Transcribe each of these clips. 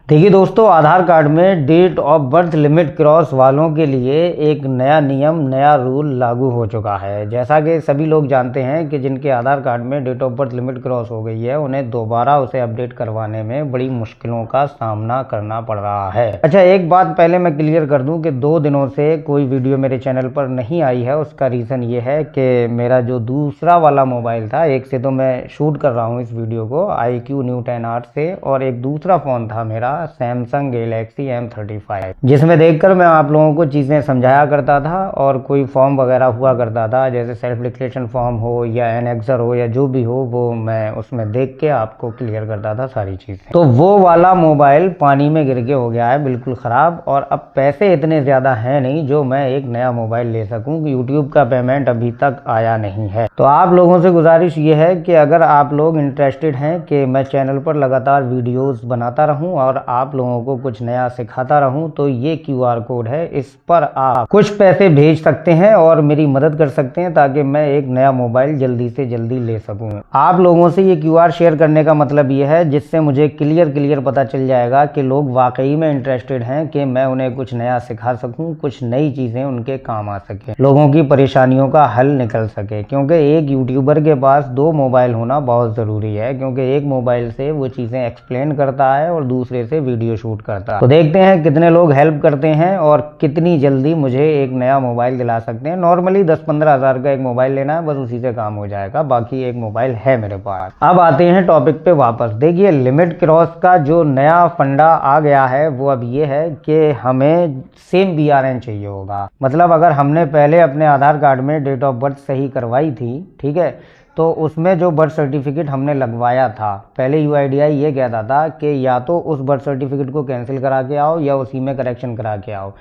देखिए दोस्तों, आधार कार्ड में date of birth limit cross वालों के लिए एक नया नियम, नया रूल लागू हो चुका है। जैसा कि सभी लोग जानते हैं कि जिनके आधार कार्ड में date of birth limit cross हो गई है, उन्हें दोबारा उसे अपडेट करवाने में बड़ी मुश्किलों का सामना करना पड़ रहा है। अच्छा, एक बात पहले मैं क्लियर कर दूं कि 2 दिनों से कोई वीडियो मेरे चैनल पर नहीं आई है। उसका रीज़न ये है कि मेरा जो दूसरा वाला मोबाइल था, एक से तो मैं शूट कर रहा हूँ इस वीडियो को iQOO New 10R से, और एक दूसरा फ़ोन था मेरा सैमसंग गैलेक्सी M35, जिसमें देखकर मैं आप लोगों को चीज़ें समझाया करता था और कोई फॉर्म वगैरह हुआ करता था, जैसे सेल्फ डिक्लेरेशन फॉर्म हो या एनेक्सर हो या जो भी हो, वो मैं उसमें देख के आपको क्लियर करता था सारी चीज़ें। तो वो वाला मोबाइल पानी में गिर के हो गया है, बिल्कुल ख़राब। और अब पैसे इतने ज़्यादा हैं नहीं जो मैं एक नया मोबाइल ले सकूँ। यूट्यूब का पेमेंट अभी तक आया नहीं है। तो आप लोगों से गुजारिश ये है कि अगर आप लोग इंटरेस्टेड हैं कि मैं चैनल पर लगातार वीडियोस बनाता रहूं और आप लोगों को कुछ नया सिखाता रहूं, तो ये QR कोड है, इस पर आप कुछ पैसे भेज सकते हैं और मेरी मदद कर सकते हैं ताकि मैं एक नया मोबाइल जल्दी से जल्दी ले सकूं। आप लोगों से ये QR शेयर करने का मतलब ये है जिससे मुझे क्लियर पता चल जाएगा कि लोग वाकई में इंटरेस्टेड हैं कि मैं उन्हें कुछ नया सिखा सकूं, कुछ नई चीज़ें उनके काम आ सके, लोगों की परेशानियों का हल निकल सके। क्योंकि एक यूट्यूबर के पास 2 मोबाइल होना बहुत ज़रूरी है, क्योंकि एक मोबाइल से वो चीज़ें एक्सप्लेन करता है और दूसरे से वीडियो शूट करता है। तो देखते हैं कितने लोग हेल्प करते हैं और कितनी जल्दी मुझे एक नया मोबाइल दिला सकते हैं। नॉर्मली 10-15 हज़ार का एक मोबाइल लेना है, बस उसी से काम हो जाएगा। बाकी एक मोबाइल है मेरे पास। अब आते हैं टॉपिक पे वापस। देखिए, लिमिट क्रॉस का जो नया फंडा आ गया है वो अब ये है कि हमें सेम BRN चाहिए होगा। मतलब अगर हमने पहले अपने आधार कार्ड में डेट ऑफ बर्थ सही करवाई थी, ठीक है, तो उसमें जो बर्थ सर्टिफिकेट हमने लगवाया था, पहले UIDI ये कहता था कि या तो उस बर्थ सर्टिफिकेट को कैंसिल करा के आओ या उसी में करेक्शन करा के आओ।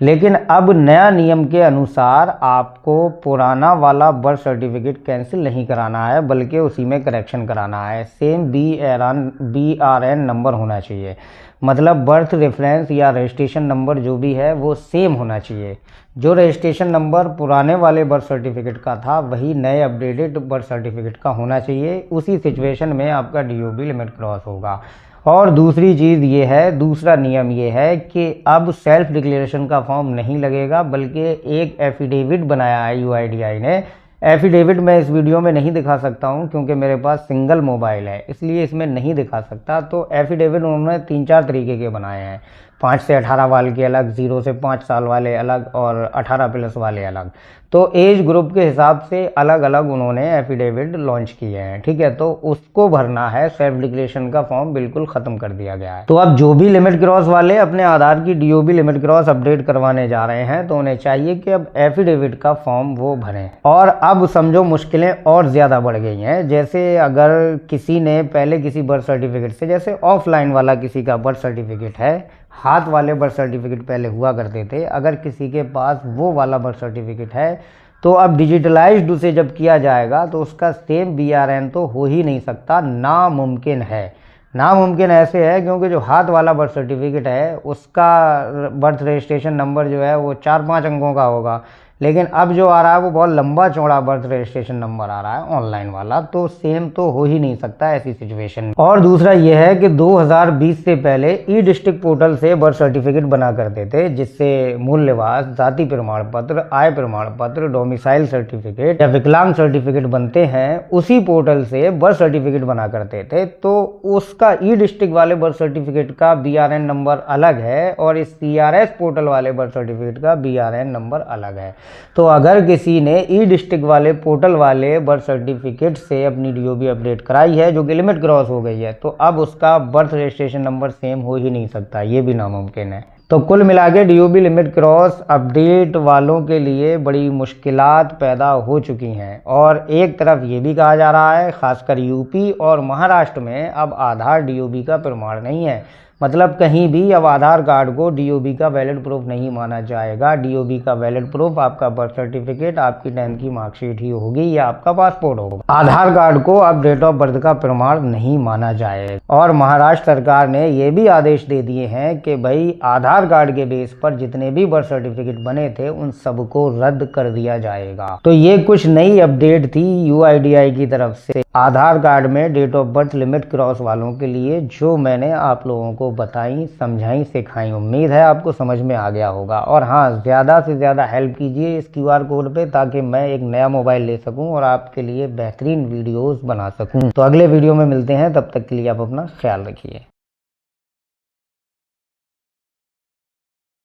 लेकिन अब नया नियम के अनुसार आपको पुराना वाला बर्थ सर्टिफिकेट कैंसिल नहीं कराना है, बल्कि उसी में करेक्शन कराना है। सेम BRN नंबर होना चाहिए। मतलब बर्थ रेफरेंस या रजिस्ट्रेशन नंबर जो भी है वो सेम होना चाहिए। जो रजिस्ट्रेशन नंबर पुराने वाले बर्थ सर्टिफिकेट का था वही नए अपडेटेड बर्थ सर्टिफिकेट का होना चाहिए। उसी सिचुएशन में आपका DOB लिमिट क्रॉस होगा। और दूसरी चीज़ ये है, दूसरा नियम ये है कि अब सेल्फ डिक्लेरेशन का फॉर्म नहीं लगेगा, बल्कि एक एफिडेविट बनाया है UIDI ने। एफिडेविट मैं इस वीडियो में नहीं दिखा सकता हूं क्योंकि मेरे पास सिंगल मोबाइल है, इसलिए इसमें नहीं दिखा सकता। तो एफिडेविट उन्होंने 3-4 तरीके के बनाए हैं। 5 से 18 वाले के अलग, 0 से 5 साल वाले अलग और 18+ वाले अलग। तो एज ग्रुप के हिसाब से अलग अलग उन्होंने एफिडेविट लॉन्च किए हैं, ठीक है। तो उसको भरना है। सेल्फ डिक्लेरेशन का फॉर्म बिल्कुल ख़त्म कर दिया गया है। तो अब जो भी लिमिट क्रॉस वाले अपने आधार की DOB लिमिट क्रॉस अपडेट करवाने जा रहे हैं, तो उन्हें चाहिए कि अब एफिडेविट का फॉर्म वो भरें। और अब समझो मुश्किलें और ज़्यादा बढ़ गई हैं। जैसे अगर किसी ने पहले किसी बर्थ सर्टिफिकेट से, जैसे ऑफलाइन वाला किसी का बर्थ सर्टिफिकेट है, हाथ वाले बर्थ सर्टिफिकेट पहले हुआ करते थे, अगर किसी के पास वो वाला बर्थ सर्टिफिकेट है तो अब डिजिटलाइज्ड उसे जब किया जाएगा तो उसका सेम BRN तो हो ही नहीं सकता, नामुमकिन है। नामुमकिन ऐसे है क्योंकि जो हाथ वाला बर्थ सर्टिफिकेट है उसका बर्थ रजिस्ट्रेशन नंबर जो है वो 4-5 अंकों का होगा, लेकिन अब जो आ रहा है वो बहुत लंबा चौड़ा बर्थ रजिस्ट्रेशन नंबर आ रहा है ऑनलाइन वाला। तो सेम तो हो ही नहीं सकता ऐसी सिचुएशन में। और दूसरा ये है कि 2020 से पहले ई-डिस्ट्रिक्ट पोर्टल से बर्थ सर्टिफिकेट बना करते थे, जिससे मूल निवास, जाति प्रमाण पत्र, आय प्रमाण पत्र, डोमिसाइल सर्टिफिकेट या विकलांग सर्टिफिकेट बनते हैं, उसी पोर्टल से बर्थ सर्टिफिकेट बना करते थे। तो उसका ई-डिस्ट्रिक्ट वाले बर्थ सर्टिफिकेट का BRN नंबर अलग है और इस CRS पोर्टल वाले बर्थ सर्टिफिकेट का BRN नंबर अलग है। तो अगर किसी ने ई-डिस्ट्रिक्ट वाले पोर्टल वाले बर्थ सर्टिफिकेट से अपनी DOB अपडेट कराई है जो कि लिमिट क्रॉस हो गई है, तो अब उसका बर्थ रजिस्ट्रेशन नंबर सेम हो ही नहीं सकता, ये भी नामुमकिन है। तो कुल मिला के DOB लिमिट क्रॉस अपडेट वालों के लिए बड़ी मुश्किलात पैदा हो चुकी हैं। और एक तरफ ये भी कहा जा रहा है, खासकर UP और महाराष्ट्र में अब आधार DOB का प्रमाण नहीं है। मतलब कहीं भी अब आधार कार्ड को DOB का वैलिड प्रूफ नहीं माना जाएगा। DOB का वैलिड प्रूफ आपका बर्थ सर्टिफिकेट, आपकी 10th की मार्कशीट ही होगी या आपका पासपोर्ट होगा। आधार कार्ड को अब डेट ऑफ बर्थ का प्रमाण नहीं माना जाएगा। और महाराष्ट्र सरकार ने ये भी आदेश दे दिए हैं कि भाई आधार कार्ड के बेस पर जितने भी बर्थ सर्टिफिकेट बने थे उन सबको रद्द कर दिया जाएगा। तो ये कुछ नई अपडेट थी UIDI की तरफ से। आधार कार्ड में date of birth limit cross वालों के लिए जो मैंने आप लोगों को बताई, समझाई, सिखाई। उम्मीद है आपको समझ में आ गया होगा। और हाँ, ज़्यादा से ज़्यादा हेल्प कीजिए इस QR कोड पे, ताकि मैं एक नया मोबाइल ले सकूं और आपके लिए बेहतरीन वीडियोस बना सकूं। तो अगले वीडियो में मिलते हैं, तब तक के लिए आप अपना ख्याल रखिए।